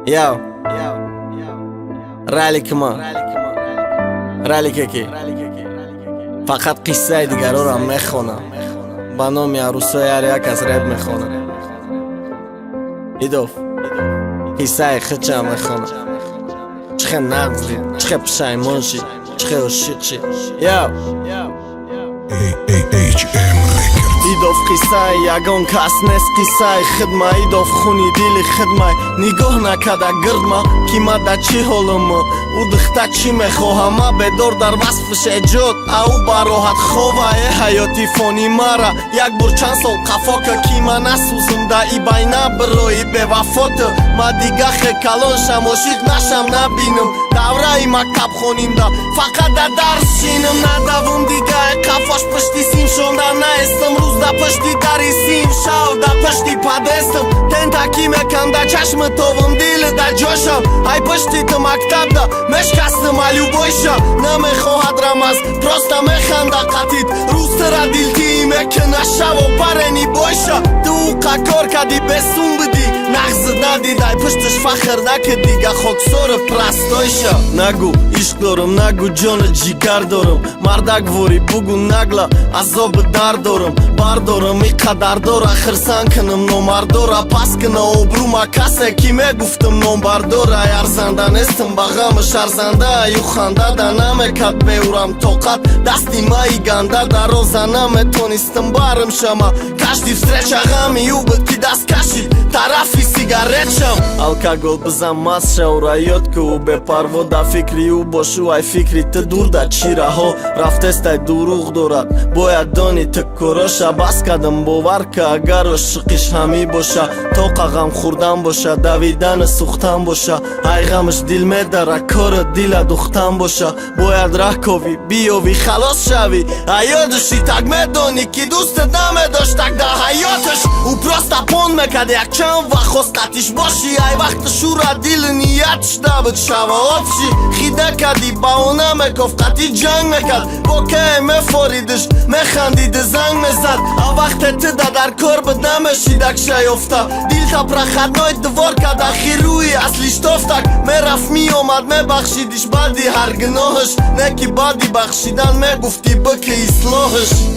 Yo رالك ما رالك کی فقط قصه دیگران را میخونم با نام عروسای هر یک از رب میخونم ایدوف قصه خودم میخونم چخه نقض دید چخه پشیمان شید چخه عاشق شید یو ایدوف قصه یگان کس نیست قصه خدمه ایدوف خونی دیلی خدمه نگاه نکده گرد ما کی ما در چی حالم او دخته چی میخواهم بدار در وصفش ایجاد او براحت خواه حیاتی فانی مرا یک بار چند سال قفا که کی ما نسوزم در ای بینه برای به وفات ما دیگه خیکلان شم عاشق نشم نبینم دوره ای مکتب خونیم دا فقط در درس شینم ندوم دیگه قفاش پشتی سیم شوندر نیستم روز در پشتی دری سیم شو در پشتی پدستم تن تکی مکم در چشم توم دیل در جاشم های پشتی تو مکتب دا مشکستم علیو بایشم نمیخواهد رمز پرستا میخنده قطید روز تر دیلتی مکنه شو و پرنی بایشم تو قکار کدی بسون بدی نغز ندید ای پشتش فخر نکد دیگه خاکسار پرستایشم نگو عشق دارم نگو جان جیگر دارم مردک واری بگو نگلا عذاب در دارم بردارم ای قدر دار اخر سن کنم نامرداره پس کنه آبرو ما کسه کی میگفتم نامبرداره ارزنده نیستم بغمش ارزنده ایو خنده ده نمیکد بیورم طاقت دستی مایی گنده در روزه نمیتونستم برم شما کشتی فترچ غمی او بود که دست کشید طرفی سیگارت شم الکاگل بزن مست شو را یاد که او به پروا در فکری او باشو ای فکری تو دور در چیره ها رفتست ای دروغ دارد باید دانی تکراشه بس کدم باور که اگر عشقش همی باشه طاق غم خوردن باشه دویدن سوختن باشه ای غمش دل میداره کار دل دختن باشه باید ره کوی بیاوی خلاص شوی یادشی تک میدانی که دوست نمیداشت تک در حیاتش او پرستا پون میکد یک چند وقت خواستتش باشی ای وقت شورا دل نیتش نبود شوه آفشی خیده کدی باونه میگفت قطی جنگ میکد با که میفاریدش میخندید زنگ میزد وقت تو در کار بد نمیشیدک شی افته دیل تا پرخد نای دوار کد اخیر روی اصلیش تفتک میرفت میامد میبخشیدش بعدی هر گناهش نکی بعدی بخشیدن میگفتی بکی اصلاحش